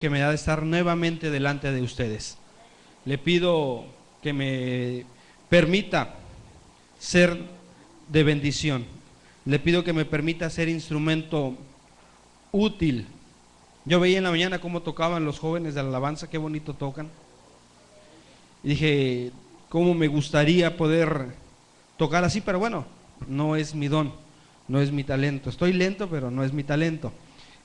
que me da de estar nuevamente delante de ustedes. Le pido que me permita ser de bendición. Le pido que me permita ser instrumento útil. Yo veía en la mañana cómo tocaban los jóvenes de la alabanza, qué bonito tocan. Y dije, cómo me gustaría poder tocar así, pero bueno, no es mi don, no es mi talento. Estoy lento, pero no es mi talento.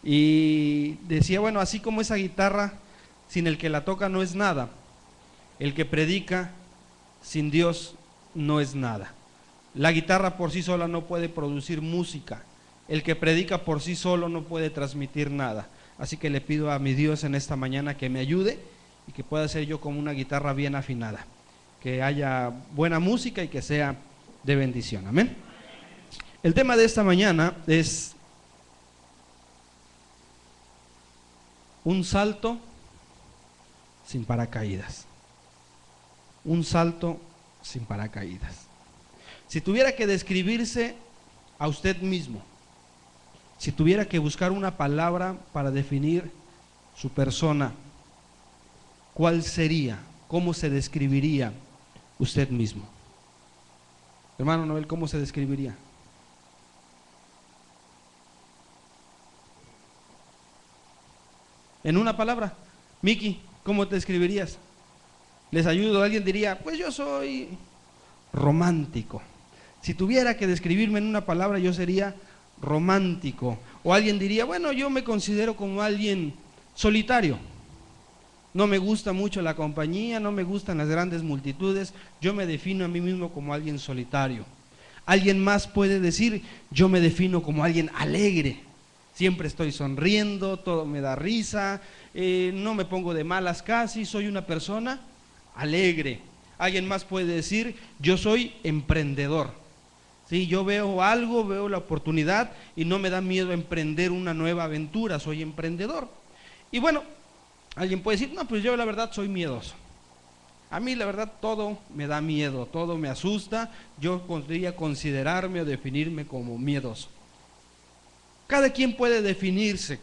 Y decía, bueno, así como esa guitarra, sin el que la toca no es nada, el que predica sin Dios no es nada. La guitarra por sí sola no puede producir música. El que predica por sí solo no puede transmitir nada. Así que le pido a mi Dios en esta mañana que me ayude y que pueda ser yo como una guitarra bien afinada. Que haya buena música y que sea de bendición. Amén. El tema de esta mañana es un salto sin paracaídas. Un salto sin paracaídas. Si tuviera que describirse a usted mismo, si tuviera que buscar una palabra para definir su persona, ¿cuál sería? ¿Cómo se describiría usted mismo? Hermano Noel, ¿cómo se describiría? En una palabra. Miki, ¿cómo te describirías? Les ayudo, alguien diría, pues yo soy romántico. Si tuviera que describirme en una palabra, yo sería romántico. O alguien diría, bueno, yo me considero como alguien solitario. No me gusta mucho la compañía, no me gustan las grandes multitudes. Yo me defino a mí mismo como alguien solitario. Alguien más puede decir, yo me defino como alguien alegre. Siempre estoy sonriendo, todo me da risa, no me pongo de malas casi, soy una persona alegre. Alguien más puede decir, yo soy emprendedor. Sí, yo veo algo, veo la oportunidad y no me da miedo emprender una nueva aventura, soy emprendedor. Y bueno, alguien puede decir, no, pues yo la verdad soy miedoso. A mí la verdad todo me da miedo, todo me asusta, yo podría considerarme o definirme como miedoso. Cada quien puede definirse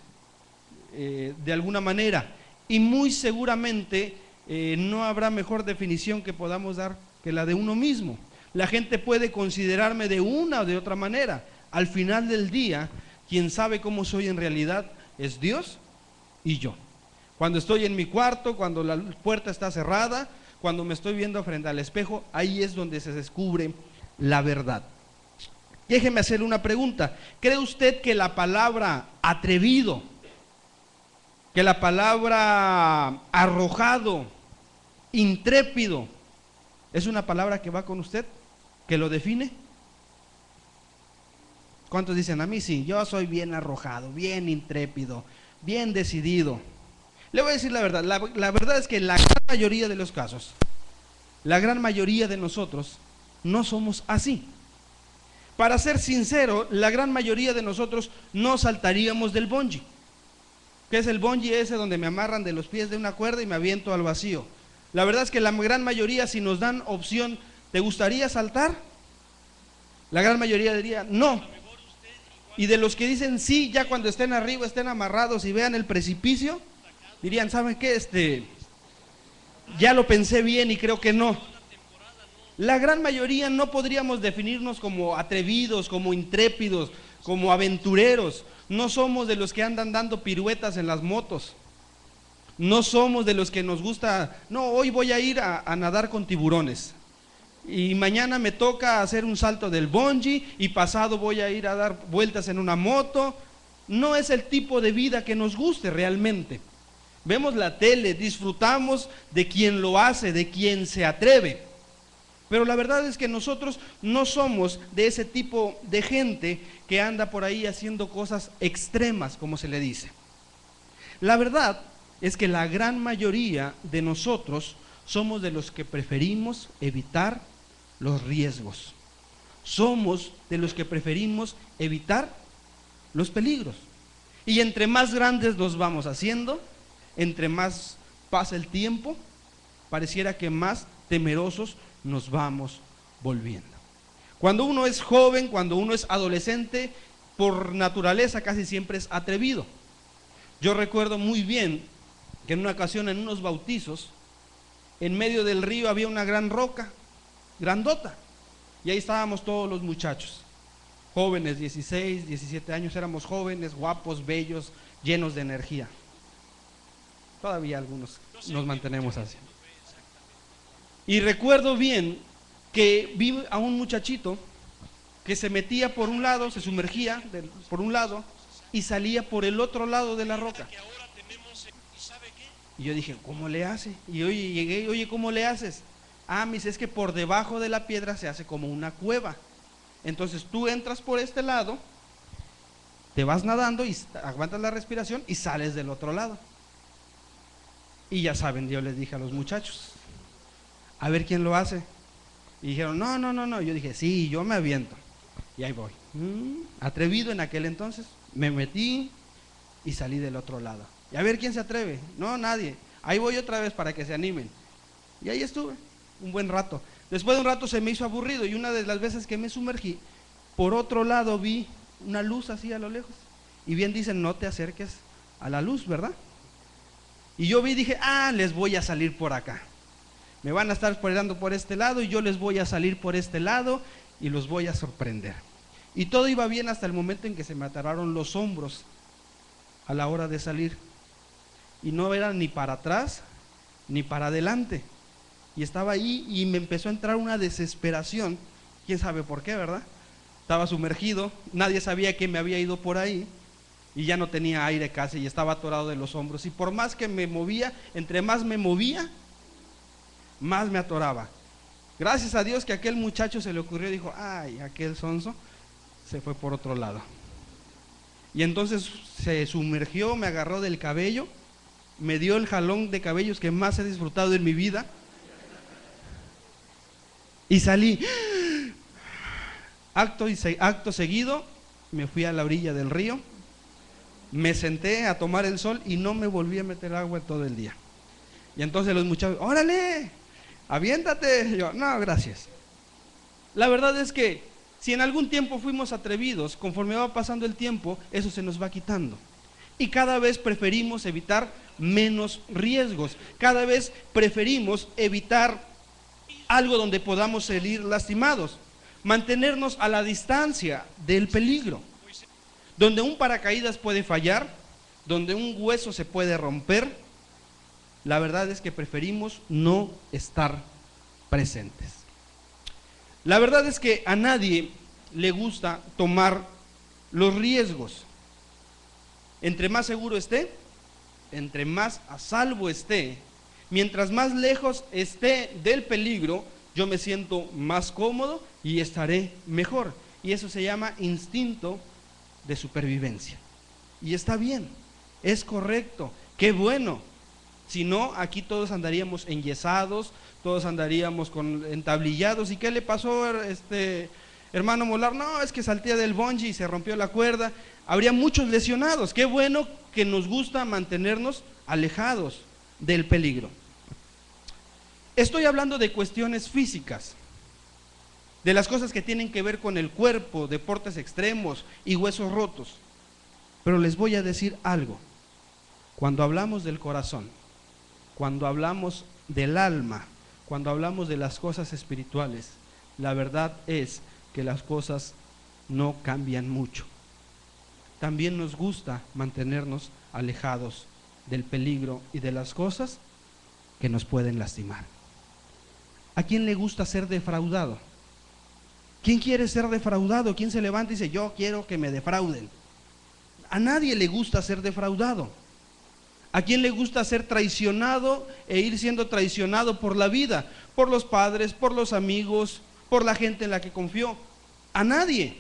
de alguna manera y muy seguramente no habrá mejor definición que podamos dar que la de uno mismo. La gente puede considerarme de una o de otra manera. Al final del día, quien sabe cómo soy en realidad es Dios y yo. Cuando estoy en mi cuarto, cuando la puerta está cerrada, cuando me estoy viendo frente al espejo, ahí es donde se descubre la verdad. Déjeme hacerle una pregunta. ¿Cree usted que la palabra atrevido, que la palabra arrojado, intrépido, es una palabra que va con usted, que lo define? ¿Cuántos dicen? A mí sí, yo soy bien arrojado, bien intrépido, bien decidido. Le voy a decir la verdad, la verdad es que la gran mayoría de los casos, la gran mayoría de nosotros no somos así. Para ser sincero, la gran mayoría de nosotros no saltaríamos del bungee. ¿Qué es el bungee ese donde me amarran de los pies de una cuerda y me aviento al vacío? La verdad es que la gran mayoría, si nos dan opción, ¿te gustaría saltar? La gran mayoría diría no. Y de los que dicen sí, ya cuando estén arriba, estén amarrados y vean el precipicio, dirían, ¿saben qué? Ya lo pensé bien y creo que no. La gran mayoría no podríamos definirnos como atrevidos, como intrépidos, como aventureros. No somos de los que andan dando piruetas en las motos. No somos de los que nos gusta, no, hoy voy a ir a nadar con tiburones. Y mañana me toca hacer un salto del bungee y pasado voy a ir a dar vueltas en una moto. No es el tipo de vida que nos guste realmente. Vemos la tele, disfrutamos de quien lo hace, de quien se atreve. Pero la verdad es que nosotros no somos de ese tipo de gente que anda por ahí haciendo cosas extremas, como se le dice. La verdad es que la gran mayoría de nosotros somos de los que preferimos evitar los riesgos. Somos de los que preferimos evitar los peligros. Y entre más grandes nos vamos haciendo, entre más pasa el tiempo, pareciera que más temerosos nos vamos volviendo. Cuando uno es joven, cuando uno es adolescente, por naturaleza casi siempre es atrevido. Yo recuerdo muy bien que en una ocasión en unos bautizos, en medio del río había una gran roca, grandota, y ahí estábamos todos los muchachos, jóvenes, 16, 17 años, éramos jóvenes, guapos, bellos, llenos de energía. Todavía algunos nos mantenemos así. Y recuerdo bien que vi a un muchachito que se metía por un lado, se sumergía por un lado y salía por el otro lado de la roca. Y yo dije, ¿cómo le hace? Y oye, llegué, oye, ¿cómo le haces? Ah, me dice, es que por debajo de la piedra se hace como una cueva. Entonces tú entras por este lado, te vas nadando y aguantas la respiración y sales del otro lado. Y ya saben, yo les dije a los muchachos, a ver quién lo hace. Y dijeron, no. Yo dije, sí, yo me aviento. Y ahí voy. Atrevido en aquel entonces, me metí y salí del otro lado. Y a ver quién se atreve. No, nadie. Ahí voy otra vez para que se animen. Y ahí estuve, un buen rato. Después de un rato se me hizo aburrido y una de las veces que me sumergí, por otro lado vi una luz así a lo lejos. Y bien dicen, no te acerques a la luz, ¿verdad? Y yo vi y dije, les voy a salir por acá. Me van a estar esperando por este lado y yo les voy a salir por este lado y los voy a sorprender. Y todo iba bien hasta el momento en que se me atoraron los hombros a la hora de salir. Y no era ni para atrás ni para adelante. Y estaba ahí y me empezó a entrar una desesperación. Quién sabe por qué, ¿verdad? Estaba sumergido, nadie sabía que me había ido por ahí y ya no tenía aire casi y estaba atorado de los hombros. Y por más que me movía, entre más me movía, más me atoraba. Gracias a Dios que a aquel muchacho se le ocurrió y dijo, ay, aquel sonso se fue por otro lado. Y entonces se sumergió, me agarró del cabello, me dio el jalón de cabellos que más he disfrutado en mi vida y salí. Acto seguido me fui a la orilla del río, me senté a tomar el sol y no me volví a meter agua todo el día. Y entonces los muchachos, órale, aviéntate. Y yo, no, gracias. La verdad es que si en algún tiempo fuimos atrevidos, conforme va pasando el tiempo, eso se nos va quitando. Y cada vez preferimos evitar menos riesgos. Cada vez preferimos evitar algo donde podamos salir lastimados. Mantenernos a la distancia del peligro. Donde un paracaídas puede fallar, donde un hueso se puede romper, la verdad es que preferimos no estar presentes. La verdad es que a nadie le gusta tomar los riesgos. Entre más seguro esté, entre más a salvo esté, mientras más lejos esté del peligro, yo me siento más cómodo y estaré mejor. Y eso se llama instinto de supervivencia. Y está bien, es correcto, qué bueno. Si no, aquí todos andaríamos enyesados, todos andaríamos entablillados. ¿Y qué le pasó hermano Molar? No, es que salté del bungee y se rompió la cuerda. Habría muchos lesionados. Qué bueno que nos gusta mantenernos alejados del peligro. Estoy hablando de cuestiones físicas, de las cosas que tienen que ver con el cuerpo, deportes extremos y huesos rotos. Pero les voy a decir algo. Cuando hablamos del corazón, cuando hablamos del alma, cuando hablamos de las cosas espirituales, la verdad es que las cosas no cambian mucho. También nos gusta mantenernos alejados del peligro y de las cosas que nos pueden lastimar. ¿A quién le gusta ser defraudado? ¿Quién quiere ser defraudado? ¿Quién se levanta y dice, yo quiero que me defrauden? A nadie le gusta ser defraudado. ¿A quién le gusta ser traicionado e ir siendo traicionado por la vida? Por los padres, por los amigos, por la gente en la que confió. A nadie.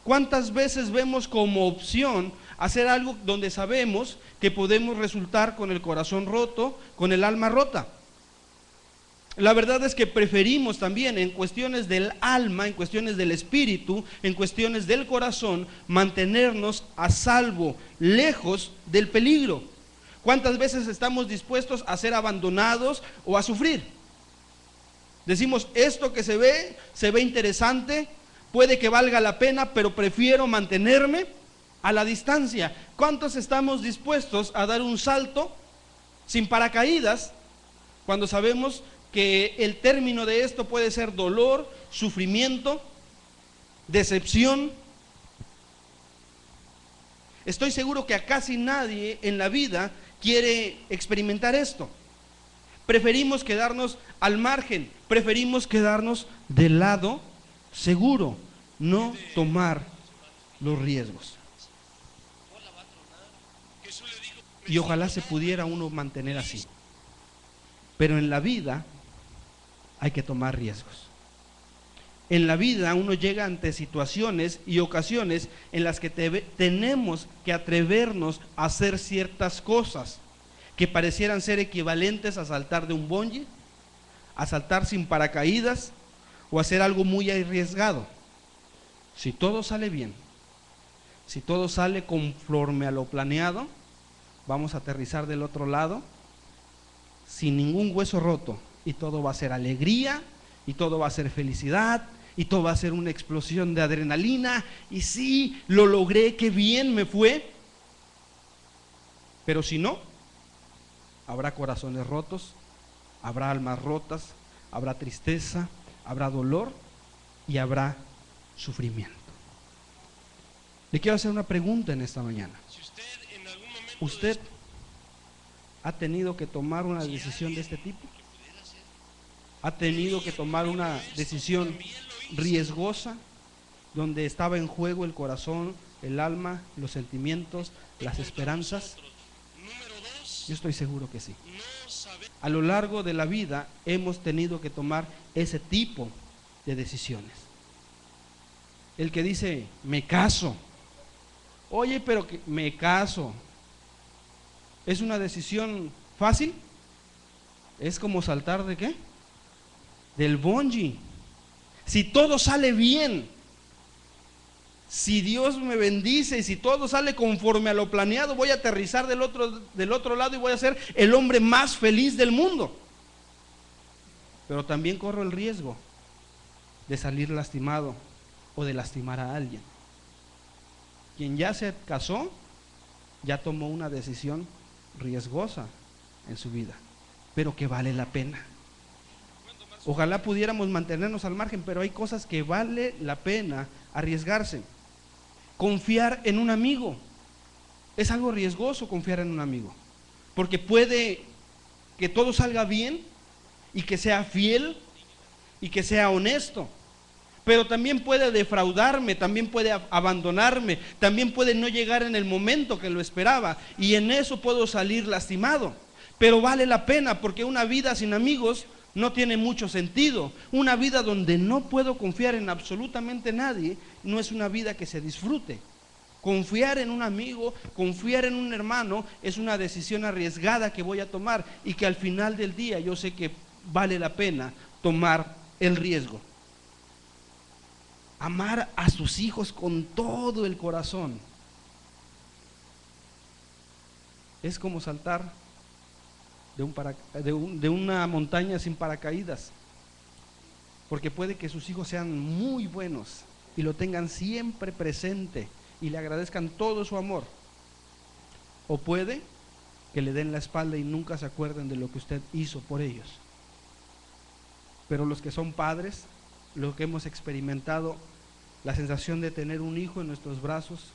¿Cuántas veces vemos como opción hacer algo donde sabemos que podemos resultar con el corazón roto, con el alma rota? La verdad es que preferimos también en cuestiones del alma, en cuestiones del espíritu, en cuestiones del corazón, mantenernos a salvo, lejos del peligro. ¿Cuántas veces estamos dispuestos a ser abandonados o a sufrir? Decimos, esto que se ve interesante, puede que valga la pena, pero prefiero mantenerme a la distancia. ¿Cuántos estamos dispuestos a dar un salto sin paracaídas, cuando sabemos que el término de esto puede ser dolor, sufrimiento, decepción. Estoy seguro que a casi nadie en la vida quiere experimentar esto. Preferimos quedarnos al margen, preferimos quedarnos del lado seguro, no tomar los riesgos. Y ojalá se pudiera uno mantener así. Pero en la vida hay que tomar riesgos. En la vida uno llega ante situaciones y ocasiones en las que tenemos que atrevernos a hacer ciertas cosas que parecieran ser equivalentes a saltar de un bungee, a saltar sin paracaídas o hacer algo muy arriesgado. Si todo sale bien, si todo sale conforme a lo planeado, vamos a aterrizar del otro lado sin ningún hueso roto y todo va a ser alegría y todo va a ser felicidad y todo va a ser una explosión de adrenalina y sí, lo logré, qué bien me fue. Pero si no, habrá corazones rotos, habrá almas rotas, habrá tristeza, habrá dolor y habrá sufrimiento. Le quiero hacer una pregunta en esta mañana. ¿Usted ha tenido que tomar una decisión de este tipo? ¿Ha tenido que tomar una decisión riesgosa donde estaba en juego el corazón, el alma, los sentimientos, las esperanzas? Yo estoy seguro que sí. A lo largo de la vida hemos tenido que tomar ese tipo de decisiones. El que dice, me caso. Oye, pero que me caso. ¿Es una decisión fácil? Es como saltar ¿de qué? Del bungee. Si todo sale bien, si Dios me bendice y si todo sale conforme a lo planeado, voy a aterrizar del otro lado y voy a ser el hombre más feliz del mundo. Pero también corro el riesgo de salir lastimado o de lastimar a alguien. Quien ya se casó, ya tomó una decisión riesgosa en su vida, pero que vale la pena. Ojalá pudiéramos mantenernos al margen, pero hay cosas que vale la pena arriesgarse. Confiar en un amigo. Es algo riesgoso confiar en un amigo, porque puede que todo salga bien y que sea fiel y que sea honesto, pero también puede defraudarme, también puede abandonarme, también puede no llegar en el momento que lo esperaba y en eso puedo salir lastimado. Pero vale la pena, porque una vida sin amigos no tiene mucho sentido. Una vida donde no puedo confiar en absolutamente nadie no es una vida que se disfrute. Confiar en un amigo, confiar en un hermano es una decisión arriesgada que voy a tomar y que al final del día yo sé que vale la pena tomar el riesgo. Amar a sus hijos con todo el corazón es como saltar de una montaña sin paracaídas, porque puede que sus hijos sean muy buenos y lo tengan siempre presente y le agradezcan todo su amor, o puede que le den la espalda y nunca se acuerden de lo que usted hizo por ellos. Pero los que son padres, los que hemos experimentado la sensación de tener un hijo en nuestros brazos,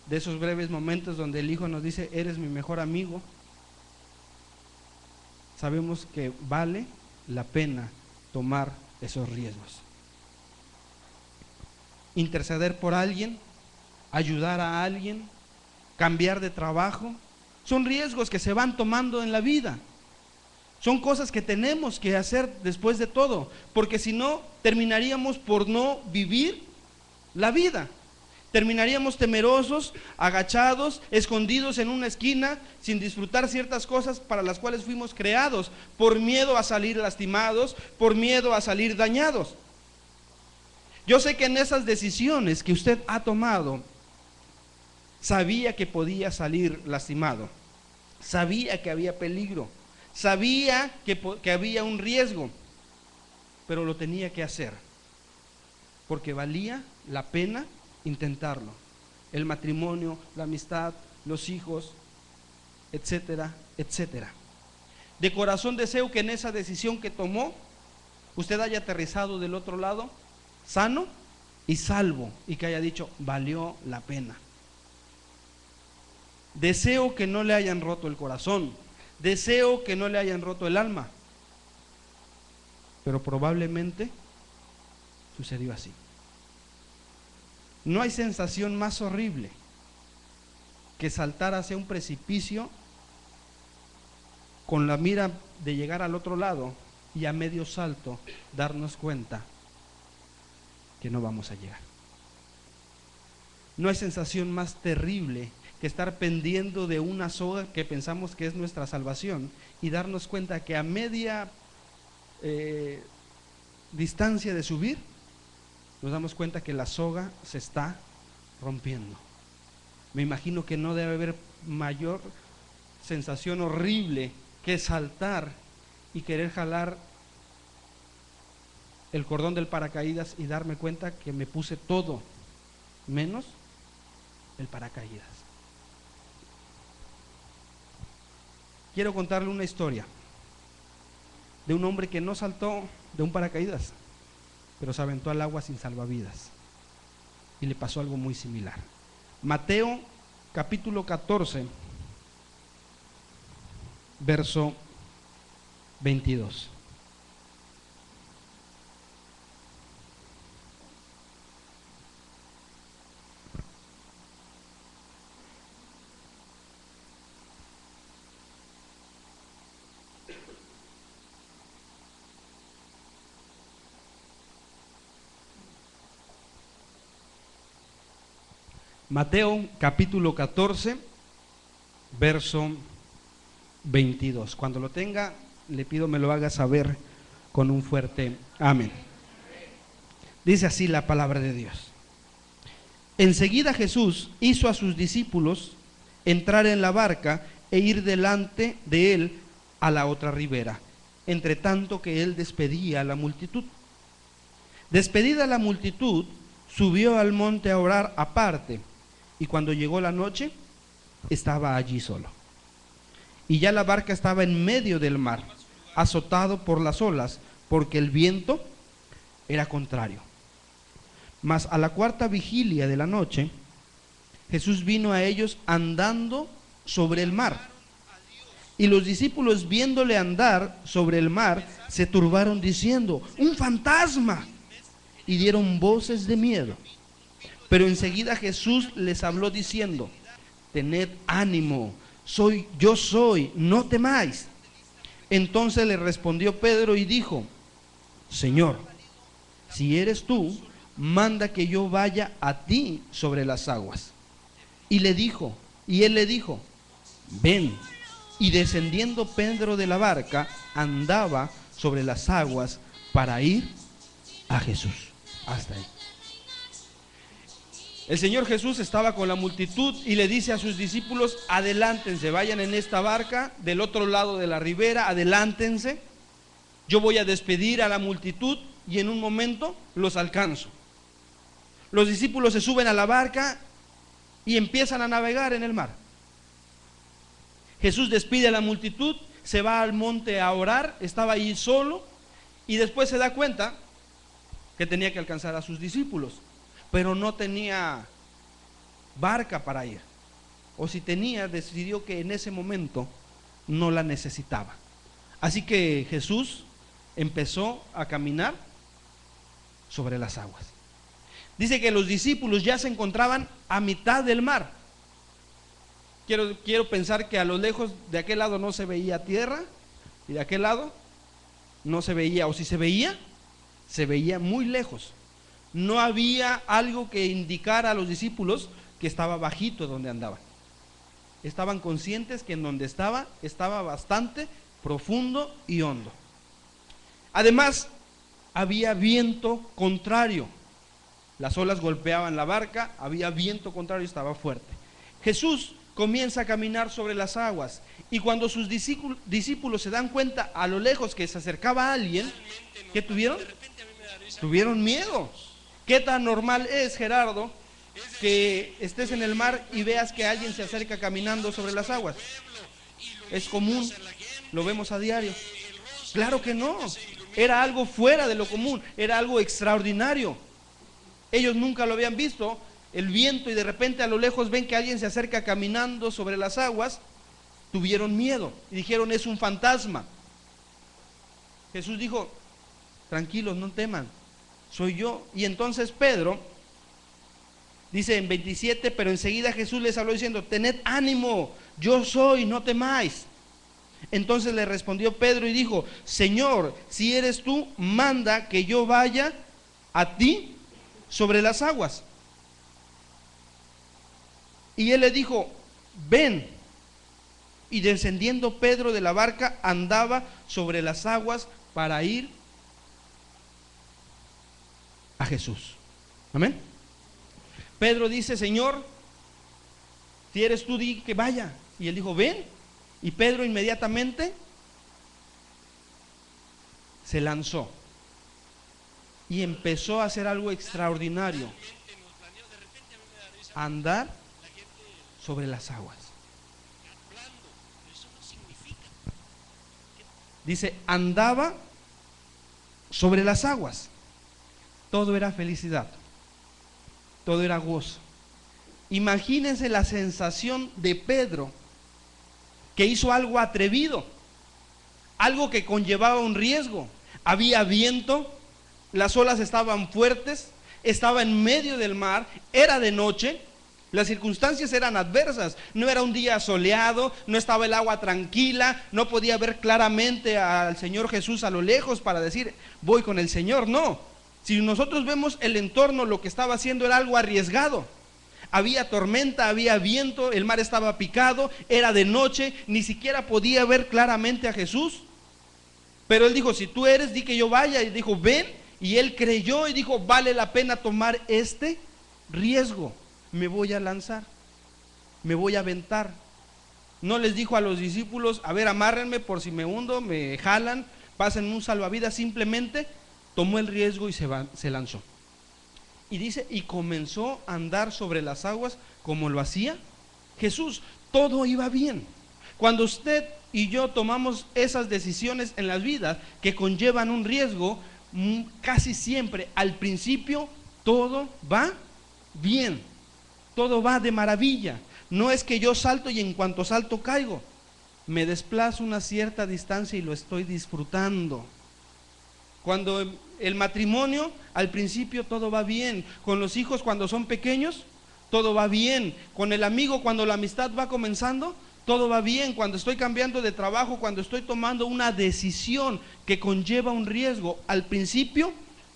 de esos breves momentos donde el hijo nos dice, eres mi mejor amigo, sabemos que vale la pena tomar esos riesgos. Interceder por alguien, ayudar a alguien, cambiar de trabajo, son riesgos que se van tomando en la vida. Son cosas que tenemos que hacer después de todo, porque si no, terminaríamos por no vivir la vida. Terminaríamos temerosos, agachados, escondidos en una esquina, sin disfrutar ciertas cosas para las cuales fuimos creados, por miedo a salir lastimados, por miedo a salir dañados. Yo sé que en esas decisiones que usted ha tomado, sabía que podía salir lastimado, sabía que había peligro, sabía que había un riesgo, pero lo tenía que hacer, porque valía la pena intentarlo. El matrimonio, la amistad, los hijos, etcétera, etcétera. De corazón deseo que en esa decisión que tomó, usted haya aterrizado del otro lado, sano y salvo, y que haya dicho, valió la pena. Deseo que no le hayan roto el corazón, deseo que no le hayan roto el alma, pero probablemente sucedió así. No hay sensación más horrible que saltar hacia un precipicio con la mira de llegar al otro lado y a medio salto darnos cuenta que no vamos a llegar. No hay sensación más terrible que estar pendiendo de una soga que pensamos que es nuestra salvación y darnos cuenta que a media distancia de subir nos damos cuenta que la soga se está rompiendo. Me imagino que no debe haber mayor sensación horrible que saltar y querer jalar el cordón del paracaídas y darme cuenta que me puse todo menos el paracaídas. Quiero contarle una historia de un hombre que no saltó de un paracaídas, pero se aventó al agua sin salvavidas y le pasó algo muy similar. Mateo capítulo 14, verso 22. Mateo capítulo 14, verso 22. Cuando lo tenga, le pido me lo haga saber con un fuerte amén. Dice así la palabra de Dios. Enseguida Jesús hizo a sus discípulos entrar en la barca e ir delante de él a la otra ribera, entre tanto que él despedía a la multitud. Despedida la multitud, subió al monte a orar aparte. Y cuando llegó la noche, estaba allí solo. Y ya la barca estaba en medio del mar, azotado por las olas, porque el viento era contrario. Mas a la cuarta vigilia de la noche, Jesús vino a ellos andando sobre el mar. Y los discípulos, viéndole andar sobre el mar, se turbaron diciendo, ¡un fantasma! Y dieron voces de miedo. Pero enseguida Jesús les habló diciendo, tened ánimo, yo soy, no temáis. Entonces le respondió Pedro y dijo, Señor, si eres tú, manda que yo vaya a ti sobre las aguas. Y él le dijo, ven. Y descendiendo Pedro de la barca, andaba sobre las aguas para ir a Jesús. Hasta ahí. El Señor Jesús estaba con la multitud y le dice a sus discípulos, adelántense, vayan en esta barca del otro lado de la ribera, adelántense, yo voy a despedir a la multitud y en un momento los alcanzo. Los discípulos se suben a la barca y empiezan a navegar en el mar. Jesús despide a la multitud, se va al monte a orar, estaba allí solo y después se da cuenta que tenía que alcanzar a sus discípulos, pero no tenía barca para ir, o si tenía, decidió que en ese momento no la necesitaba. Así que Jesús empezó a caminar sobre las aguas. Dice que los discípulos ya se encontraban a mitad del mar. Quiero pensar que a lo lejos de aquel lado no se veía tierra y de aquel lado no se veía, o si se veía muy lejos. No había algo que indicara a los discípulos que estaba bajito donde andaban. Estaban conscientes que en donde estaba bastante profundo y hondo. Además, había viento contrario. Las olas golpeaban la barca, había viento contrario y estaba fuerte. Jesús comienza a caminar sobre las aguas y cuando sus discípulos se dan cuenta a lo lejos que se acercaba a alguien, ¿qué tuvieron? Tuvieron miedo. ¿Qué tan normal es, Gerardo, que estés en el mar y veas que alguien se acerca caminando sobre las aguas? es común, lo vemos a diario. Claro que no, era algo fuera de lo común, era algo extraordinario. Ellos nunca lo habían visto, el viento, y de repente a lo lejos ven que alguien se acerca caminando sobre las aguas. Tuvieron miedo y dijeron: es un fantasma. Jesús dijo: tranquilos, no teman, soy yo. Y entonces Pedro dice en 27, pero enseguida Jesús les habló diciendo: tened ánimo, yo soy, no temáis. Entonces le respondió Pedro y dijo: Señor, si eres tú, manda que yo vaya a ti sobre las aguas. Y él le dijo: ven. Y descendiendo Pedro de la barca, andaba sobre las aguas para ir a Jesús. Amén. Pedro dice: Señor, si eres tú, di que vaya. Y él dijo: ven. Y Pedro inmediatamente se lanzó y empezó a hacer algo extraordinario: andar sobre las aguas. Dice: andaba sobre las aguas. Todo era felicidad, todo era gozo. Imagínense la sensación de Pedro, que hizo algo atrevido, algo que conllevaba un riesgo. Había viento, las olas estaban fuertes, estaba en medio del mar, era de noche, las circunstancias eran adversas, no era un día soleado, no estaba el agua tranquila, no podía ver claramente al Señor Jesús a lo lejos para decir: voy con el Señor. No, si nosotros vemos el entorno, lo que estaba haciendo era algo arriesgado. Había tormenta, había viento, el mar estaba picado, era de noche, ni siquiera podía ver claramente a Jesús. Pero él dijo: si tú eres, di que yo vaya. Y dijo: ven. Y él creyó y dijo: vale la pena tomar este riesgo. Me voy a lanzar, me voy a aventar. No les dijo a los discípulos: a ver, amárrenme por si me hundo, me jalan, pasen un salvavidas. Simplemente tomó el riesgo y se lanzó. Y dice: y comenzó a andar sobre las aguas como lo hacía Jesús. Todo iba bien. Cuando usted y yo tomamos esas decisiones en las vidas que conllevan un riesgo, casi siempre al principio todo va bien. Todo va de maravilla. No es que yo salto y en cuanto salto caigo. Me desplazo una cierta distancia y lo estoy disfrutando. Cuando el matrimonio, al principio todo va bien. Con los hijos cuando son pequeños, todo va bien. Con el amigo cuando la amistad va comenzando, todo va bien. Cuando estoy cambiando de trabajo, cuando estoy tomando una decisión que conlleva un riesgo, al principio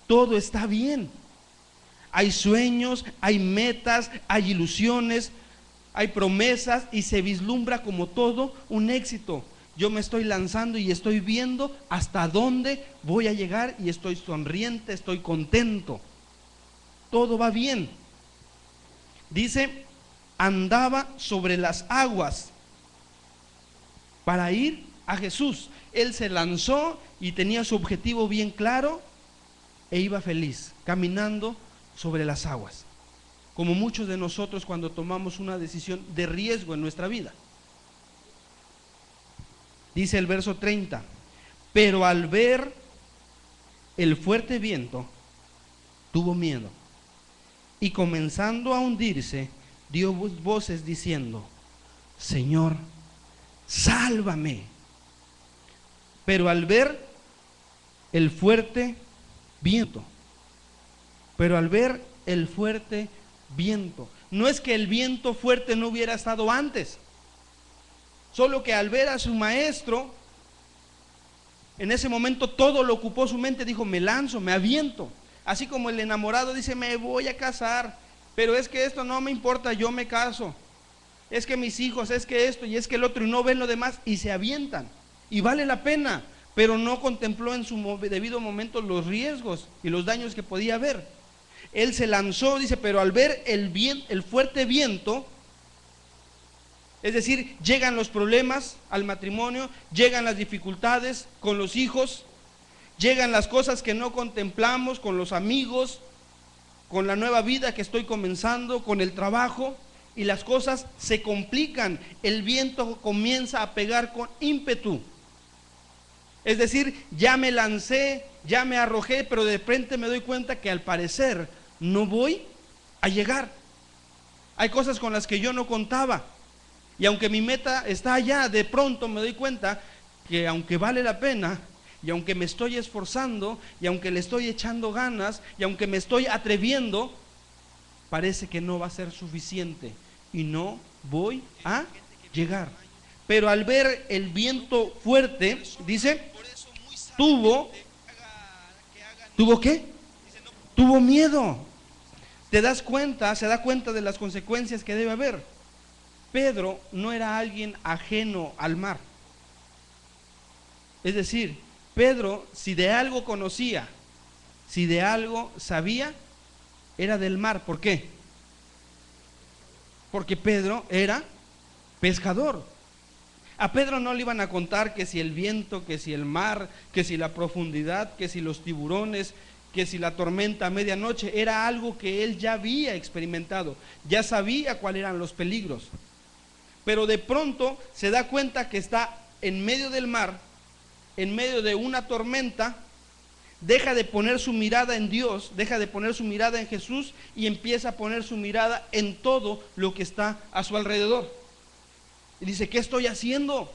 todo está bien. Hay sueños, hay metas, hay ilusiones, hay promesas y se vislumbra como todo un éxito. Yo me estoy lanzando y estoy viendo hasta dónde voy a llegar y estoy sonriente, estoy contento. Todo va bien. Dice: andaba sobre las aguas para ir a Jesús. Él se lanzó y tenía su objetivo bien claro e iba feliz, caminando sobre las aguas, como muchos de nosotros cuando tomamos una decisión de riesgo en nuestra vida. Dice el verso 30: pero al ver el fuerte viento, tuvo miedo, y comenzando a hundirse, dio voces diciendo: Señor, sálvame. Pero al ver el fuerte viento, no es que el viento fuerte no hubiera estado antes, solo que al ver a su maestro, en ese momento todo lo ocupó su mente. Dijo: me lanzo, me aviento. Así como el enamorado dice: me voy a casar, pero es que esto no me importa, yo me caso. Es que mis hijos, es que esto y es que el otro, y no ven lo demás y se avientan. Y vale la pena, pero no contempló en su debido momento los riesgos y los daños que podía haber. Él se lanzó, dice, pero al ver el fuerte viento, es decir, llegan los problemas al matrimonio, llegan las dificultades con los hijos, llegan las cosas que no contemplamos con los amigos, con la nueva vida que estoy comenzando, con el trabajo, y las cosas se complican. El viento comienza a pegar con ímpetu. Es decir, ya me lancé, ya me arrojé, pero de repente me doy cuenta que al parecer no voy a llegar. Hay cosas con las que yo no contaba. Y aunque mi meta está allá, de pronto me doy cuenta que aunque vale la pena, y aunque me estoy esforzando, y aunque le estoy echando ganas, y aunque me estoy atreviendo, parece que no va a ser suficiente y no voy a llegar. Pero al ver el viento fuerte, dice, ¿tuvo qué? Tuvo miedo. ¿Te das cuenta? Se da cuenta de las consecuencias que debe haber. Pedro no era alguien ajeno al mar. Es decir, Pedro, si de algo conocía, si de algo sabía, era del mar. ¿Por qué? Porque Pedro era pescador. A Pedro no le iban a contar que si el viento, que si el mar, que si la profundidad, que si los tiburones, que si la tormenta a medianoche. Era algo que él ya había experimentado, ya sabía cuáles eran los peligros. Pero de pronto se da cuenta que está en medio del mar, en medio de una tormenta, deja de poner su mirada en Dios, deja de poner su mirada en Jesús y empieza a poner su mirada en todo lo que está a su alrededor. Y dice, ¿qué estoy haciendo?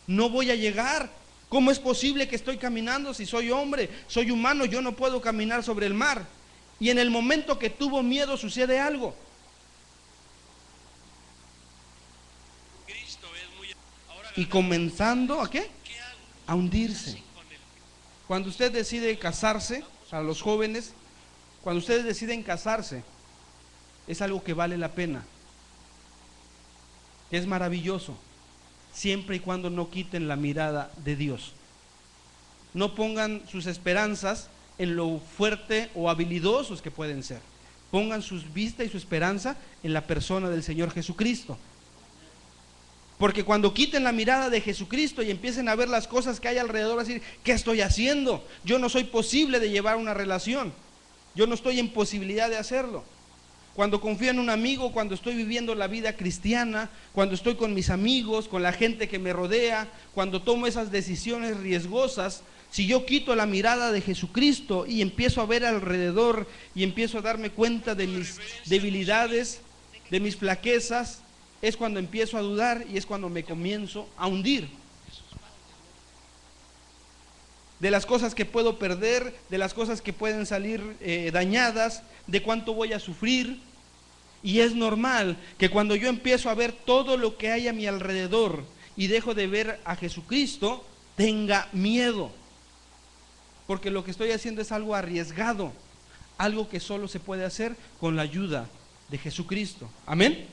No voy a llegar. ¿Cómo es posible que estoy caminando si soy hombre, soy humano, yo no puedo caminar sobre el mar? Y en el momento que tuvo miedo sucede algo. Y comenzando, ¿a qué? A hundirse. Cuando usted decide casarse, para los jóvenes, cuando ustedes deciden casarse, es algo que vale la pena. Es maravilloso, siempre y cuando no quiten la mirada de Dios. No pongan sus esperanzas en lo fuerte o habilidosos que pueden ser. Pongan su vista y su esperanza en la persona del Señor Jesucristo. Porque cuando quiten la mirada de Jesucristo y empiecen a ver las cosas que hay alrededor, a decir, ¿qué estoy haciendo? Yo no soy posible de llevar una relación. Yo no estoy en posibilidad de hacerlo. Cuando confío en un amigo, cuando estoy viviendo la vida cristiana, cuando estoy con mis amigos, con la gente que me rodea, cuando tomo esas decisiones riesgosas, si yo quito la mirada de Jesucristo y empiezo a ver alrededor y empiezo a darme cuenta de mis debilidades, de mis flaquezas, es cuando empiezo a dudar y es cuando me comienzo a hundir. De las cosas que puedo perder, de las cosas que pueden salir dañadas, de cuánto voy a sufrir. Y es normal que cuando yo empiezo a ver todo lo que hay a mi alrededor y dejo de ver a Jesucristo, tenga miedo. Porque lo que estoy haciendo es algo arriesgado, algo que solo se puede hacer con la ayuda de Jesucristo. Amén.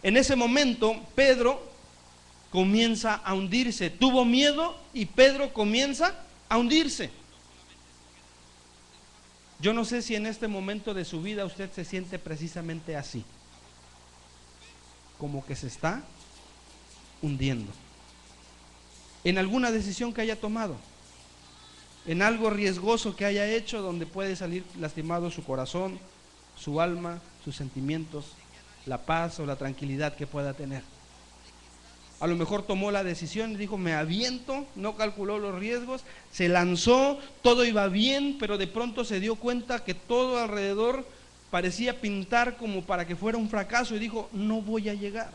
En ese momento Pedro comienza a hundirse, tuvo miedo y Pedro comienza a hundirse. Yo no sé si en este momento de su vida usted se siente precisamente así, como que se está hundiendo en alguna decisión que haya tomado, en algo riesgoso que haya hecho donde puede salir lastimado su corazón, su alma, sus sentimientos, la paz o la tranquilidad que pueda tener. A lo mejor tomó la decisión y dijo, me aviento, no calculó los riesgos, se lanzó, todo iba bien, pero de pronto se dio cuenta que todo alrededor parecía pintar como para que fuera un fracaso y dijo, no voy a llegar.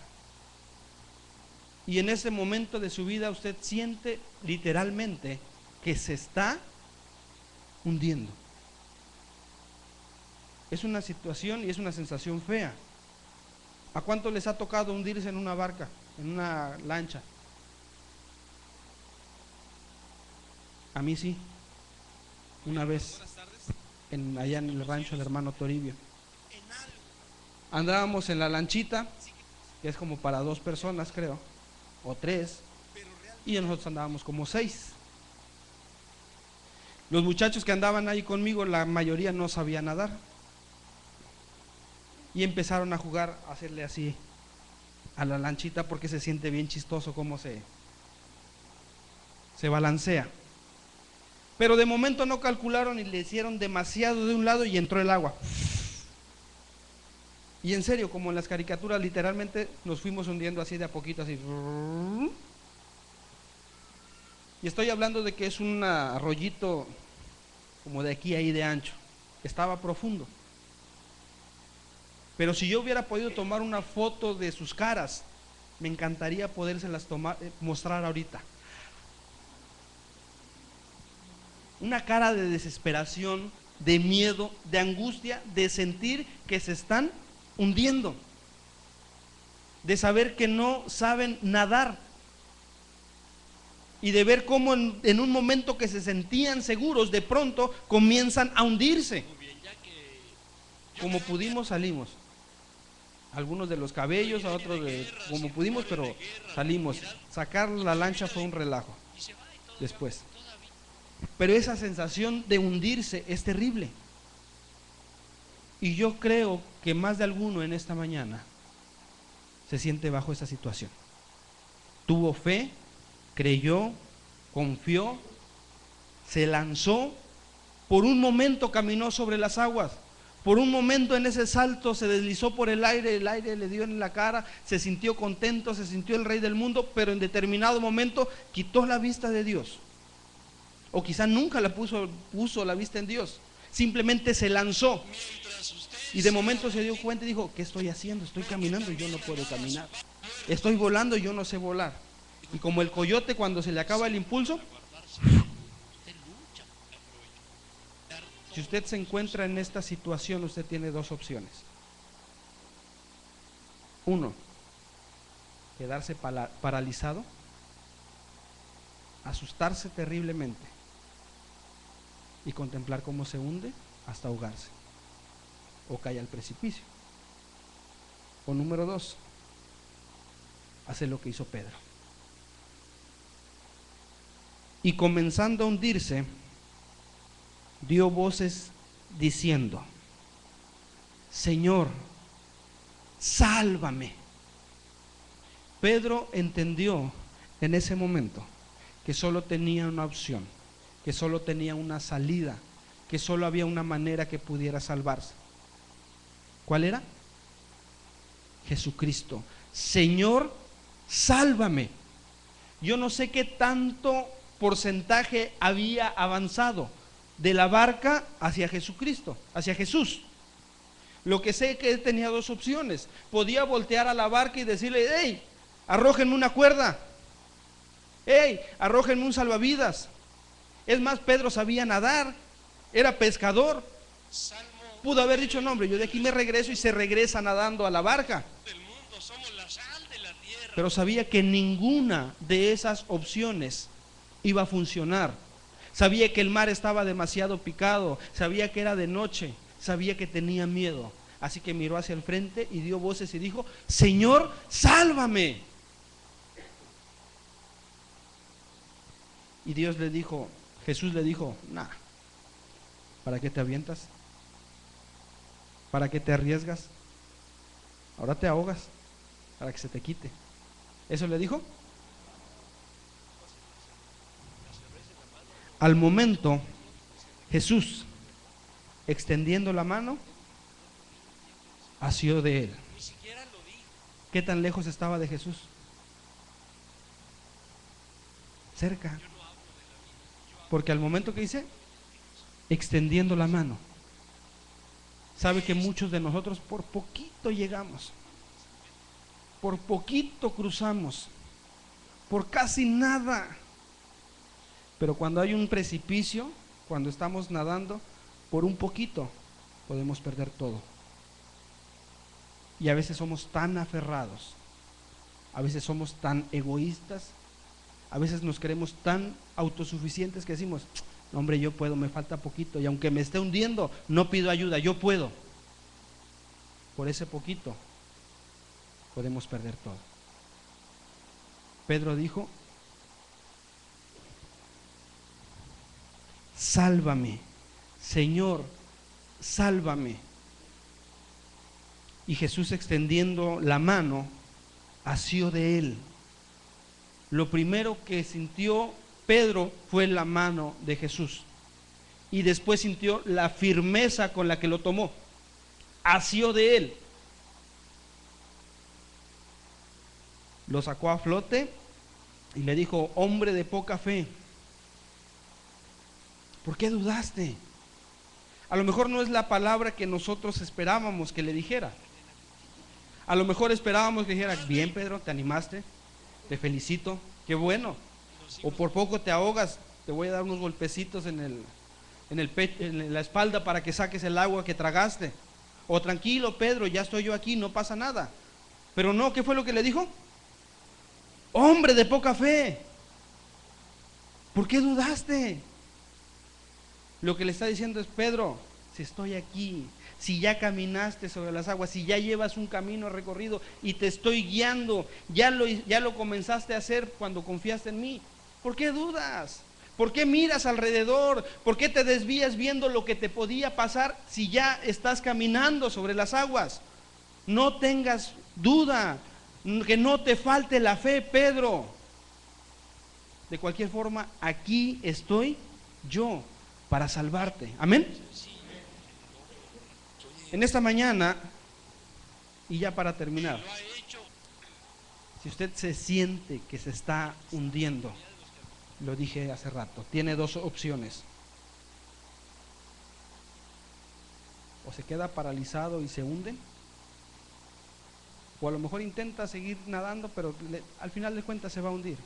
Y en ese momento de su vida usted siente literalmente que se está hundiendo. Es una situación y es una sensación fea. ¿A cuánto les ha tocado hundirse en una barca, en una lancha? A mí sí, una vez, allá en el rancho del hermano Toribio. Andábamos en la lanchita, que es como para 2 personas creo, o 3, y nosotros andábamos como 6. Los muchachos que andaban ahí conmigo, la mayoría no sabían nadar. Y empezaron a jugar, a hacerle así a la lanchita porque se siente bien chistoso cómo se balancea. Pero de momento no calcularon y le hicieron demasiado de un lado y entró el agua. Y en serio, como en las caricaturas, literalmente nos fuimos hundiendo así de a poquito, así. Y estoy hablando de que es un arroyito como de aquí a ahí de ancho. Estaba profundo. Pero si yo hubiera podido tomar una foto de sus caras, me encantaría podérselas mostrar ahorita. Una cara de desesperación, de miedo, de angustia, de sentir que se están hundiendo, de saber que no saben nadar y de ver cómo en un momento que se sentían seguros, de pronto comienzan a hundirse. Como pudimos salimos, algunos de los cabellos, a otros como pudimos, pero salimos. Sacar la lancha fue un relajo después. Pero esa sensación de hundirse es terrible. Y yo creo que más de alguno en esta mañana se siente bajo esa situación. Tuvo fe, creyó, confió, se lanzó, por un momento caminó sobre las aguas, por un momento en ese salto se deslizó por el aire le dio en la cara, se sintió contento, se sintió el rey del mundo, pero en determinado momento quitó la vista de Dios. O quizá nunca la puso la vista en Dios, simplemente se lanzó. Y de momento se dio cuenta y dijo: ¿qué estoy haciendo? Estoy caminando y yo no puedo caminar. Estoy volando y yo no sé volar. Y como el coyote cuando se le acaba el impulso, si usted se encuentra en esta situación, usted tiene dos opciones. Uno, quedarse paralizado, asustarse terriblemente y contemplar cómo se hunde hasta ahogarse o cae al precipicio. O número dos, hacer lo que hizo Pedro. Y comenzando a hundirse, dio voces diciendo: Señor, sálvame. Pedro entendió en ese momento que solo tenía una opción, que solo tenía una salida, que solo había una manera que pudiera salvarse. ¿Cuál era? Jesucristo. Señor, sálvame. Yo no sé qué tanto porcentaje había avanzado de la barca hacia Jesucristo, hacia Jesús. Lo que sé es que él tenía dos opciones. Podía voltear a la barca y decirle: hey, arrójenme una cuerda, hey, arrójenme un salvavidas. Es más, Pedro sabía nadar, era pescador. Pudo haber dicho: no, hombre, yo de aquí me regreso, y se regresa nadando a la barca. Pero sabía que ninguna de esas opciones iba a funcionar. Sabía que el mar estaba demasiado picado, sabía que era de noche, sabía que tenía miedo. Así que miró hacia el frente y dio voces y dijo: Señor, sálvame. Y Dios le dijo, Jesús le dijo: nah, ¿para qué te avientas? ¿Para qué te arriesgas? Ahora te ahogas, para que se te quite. ¿Eso le dijo? Al momento, Jesús, extendiendo la mano, asió de él. ¿Qué tan lejos estaba de Jesús? Cerca. Porque al momento que hice, extendiendo la mano, sabe que muchos de nosotros por poquito llegamos, por poquito cruzamos, por casi nada. Pero cuando hay un precipicio, cuando estamos nadando, por un poquito podemos perder todo. Y a veces somos tan aferrados, a veces somos tan egoístas, a veces nos creemos tan autosuficientes que decimos: no, hombre, yo puedo, me falta poquito, y aunque me esté hundiendo, no pido ayuda, yo puedo. Por ese poquito podemos perder todo. Pedro dijo: sálvame, Señor, sálvame. Y Jesús, extendiendo la mano, asió de él. Lo primero que sintió Pedro fue la mano de Jesús, y después sintió la firmeza con la que lo tomó. Asió de él. lo sacó a flote y le dijo: hombre de poca fe, ¿por qué dudaste? A lo mejor no es la palabra que nosotros esperábamos que le dijera. A lo mejor esperábamos que dijera: bien, Pedro, te animaste, te felicito, qué bueno. O por poco te ahogas, te voy a dar unos golpecitos en el pecho, en la espalda, para que saques el agua que tragaste. O tranquilo, Pedro, ya estoy yo aquí, no pasa nada. Pero no, ¿qué fue lo que le dijo? Hombre de poca fe, ¿por qué dudaste? Lo que le está diciendo es: Pedro, si estoy aquí, si ya caminaste sobre las aguas, si ya llevas un camino recorrido y te estoy guiando, ya lo comenzaste a hacer cuando confiaste en mí, ¿por qué dudas? ¿Por qué miras alrededor? ¿Por qué te desvías viendo lo que te podía pasar si ya estás caminando sobre las aguas? No tengas duda, que no te falte la fe, Pedro. De cualquier forma, aquí estoy yo para salvarte. Amén. En esta mañana, y ya para terminar, si usted se siente que se está hundiendo, lo dije hace rato, tiene dos opciones: o se queda paralizado y se hunde, o a lo mejor intenta seguir nadando, pero al final de cuentas se va a hundir.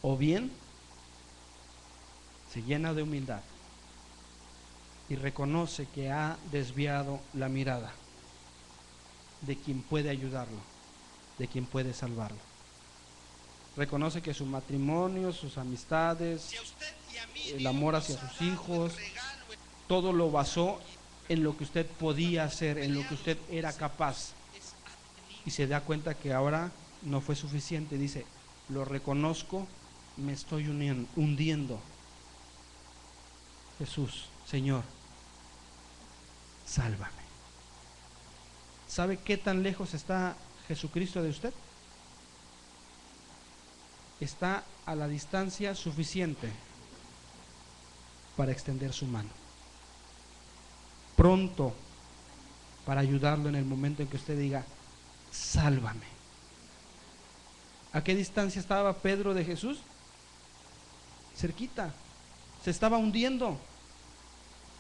O bien se llena de humildad y reconoce que ha desviado la mirada de quien puede ayudarlo, de quien puede salvarlo. Reconoce que su matrimonio, sus amistades, el amor hacia sus hijos, todo lo basó en lo que usted podía hacer, en lo que usted era capaz. Y se da cuenta que ahora no fue suficiente. Dice: lo reconozco, me estoy hundiendo. Jesús, Señor, sálvame. ¿Sabe qué tan lejos está Jesucristo de usted? Está a la distancia suficiente para extender su mano, pronto para ayudarlo en el momento en que usted diga: sálvame. ¿A qué distancia estaba Pedro de Jesús? Cerquita, se estaba hundiendo,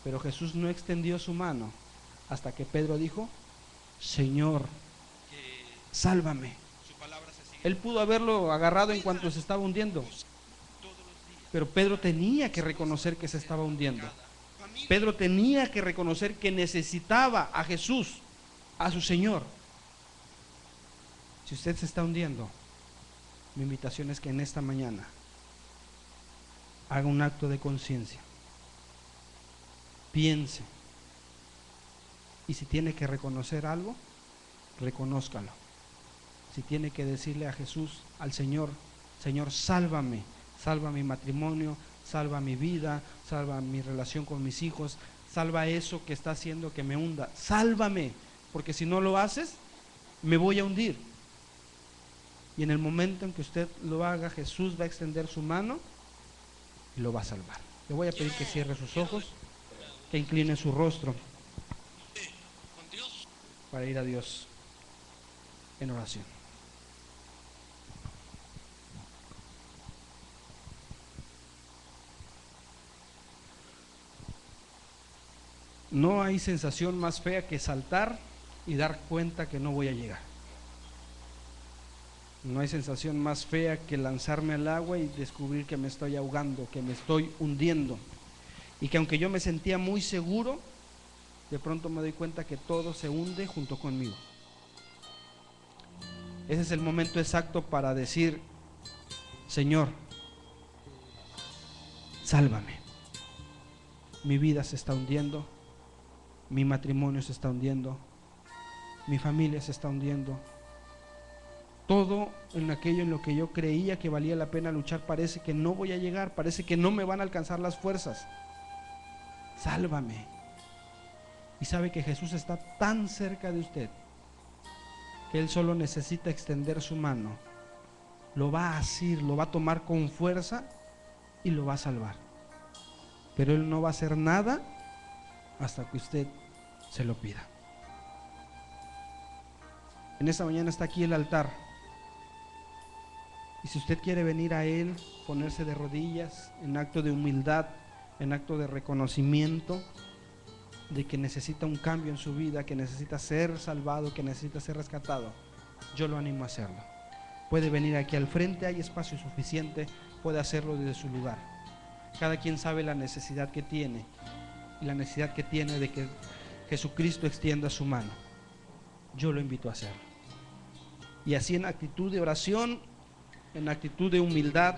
pero Jesús no extendió su mano hasta que Pedro dijo: Señor, sálvame. Él pudo haberlo agarrado en cuanto se estaba hundiendo, pero Pedro tenía que reconocer que se estaba hundiendo. Pedro tenía que reconocer que necesitaba a Jesús, a su Señor. Si usted se está hundiendo, mi invitación es que en esta mañana haga un acto de conciencia, piense, y si tiene que reconocer algo, reconózcalo. Si tiene que decirle a Jesús, al Señor: Señor, sálvame, salva mi matrimonio, salva mi vida, salva mi relación con mis hijos, salva eso que está haciendo que me hunda, sálvame, porque si no lo haces, me voy a hundir. Y en el momento en que usted lo haga, Jesús va a extender su mano y lo va a salvar. Le voy a pedir que cierre sus ojos, que incline su rostro para ir a Dios en oración. No hay sensación más fea que saltar y dar cuenta que no voy a llegar. No hay sensación más fea que lanzarme al agua y descubrir que me estoy ahogando, que me estoy hundiendo. Y que aunque yo me sentía muy seguro, de pronto me doy cuenta que todo se hunde junto conmigo. Ese es el momento exacto para decir: Señor, sálvame. Mi vida se está hundiendo, mi matrimonio se está hundiendo, mi familia se está hundiendo. Todo en aquello en lo que yo creía que valía la pena luchar parece que no voy a llegar, parece que no me van a alcanzar las fuerzas. Sálvame. Y sabe que Jesús está tan cerca de usted que Él solo necesita extender su mano. Lo va a asir, lo va a tomar con fuerza y lo va a salvar. Pero Él no va a hacer nada hasta que usted se lo pida. En esta mañana está aquí el altar. Y si usted quiere venir a Él, ponerse de rodillas en acto de humildad, en acto de reconocimiento de que necesita un cambio en su vida, que necesita ser salvado, que necesita ser rescatado, yo lo animo a hacerlo. Puede venir aquí al frente, hay espacio suficiente, puede hacerlo desde su lugar. Cada quien sabe la necesidad que tiene, y la necesidad que tiene de que Jesucristo extienda su mano. Yo lo invito a hacerlo. Y así, en actitud de oración, en actitud de humildad,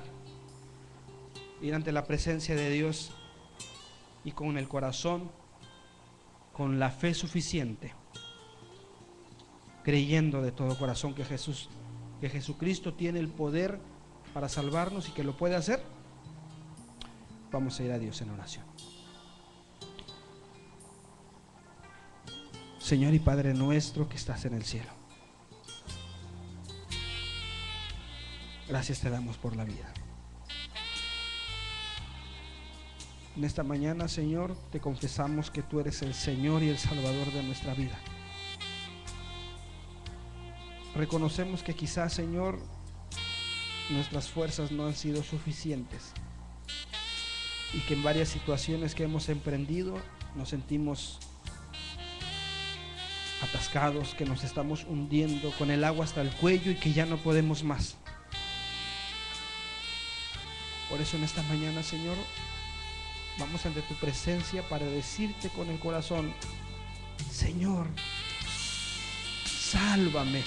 ir ante la presencia de Dios y con el corazón, con la fe suficiente, creyendo de todo corazón que Jesucristo tiene el poder para salvarnos y que lo puede hacer, vamos a ir a Dios en oración. Señor y Padre nuestro que estás en el cielo, gracias te damos por la vida. En esta mañana, Señor, te confesamos que tú eres el Señor y el Salvador de nuestra vida. Reconocemos que quizás, Señor, nuestras fuerzas no han sido suficientes y que en varias situaciones que hemos emprendido nos sentimos atascados, que nos estamos hundiendo con el agua hasta el cuello y que ya no podemos más. Por eso en esta mañana, Señor, vamos ante tu presencia para decirte con el corazón: Señor, sálvame.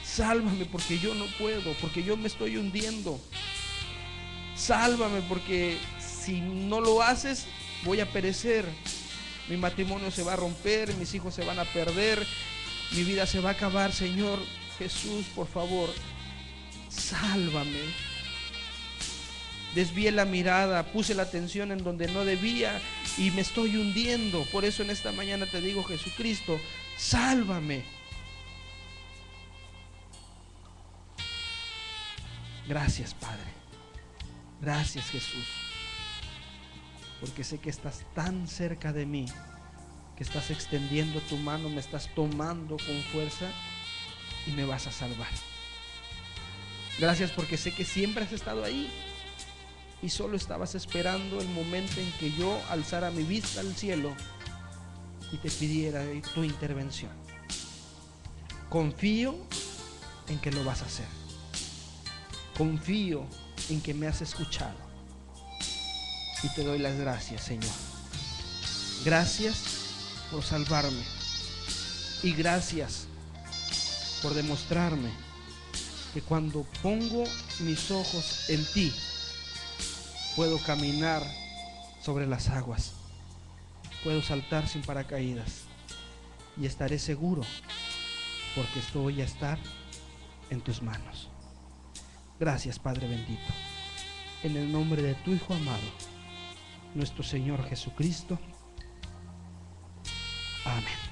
Sálvame porque yo no puedo, porque yo me estoy hundiendo. Sálvame porque si no lo haces voy a perecer. Mi matrimonio se va a romper, mis hijos se van a perder, mi vida se va a acabar. Señor Jesús, por favor, sálvame. Desvié la mirada, puse la atención en donde no debía y me estoy hundiendo. Por eso en esta mañana te digo: Jesucristo, sálvame. Gracias, Padre. Gracias, Jesús, porque sé que estás tan cerca de mí, que estás extendiendo tu mano, me estás tomando con fuerza y me vas a salvar. Gracias porque sé que siempre has estado ahí y solo estabas esperando el momento en que yo alzara mi vista al cielo y te pidiera tu intervención. Confío en que lo vas a hacer. Confío en que me has escuchado y te doy las gracias, Señor. Gracias por salvarme y gracias por demostrarme que cuando pongo mis ojos en ti puedo caminar sobre las aguas, puedo saltar sin paracaídas y estaré seguro porque voy a estar en tus manos. Gracias, Padre bendito, en el nombre de tu Hijo amado, nuestro Señor Jesucristo. Amén.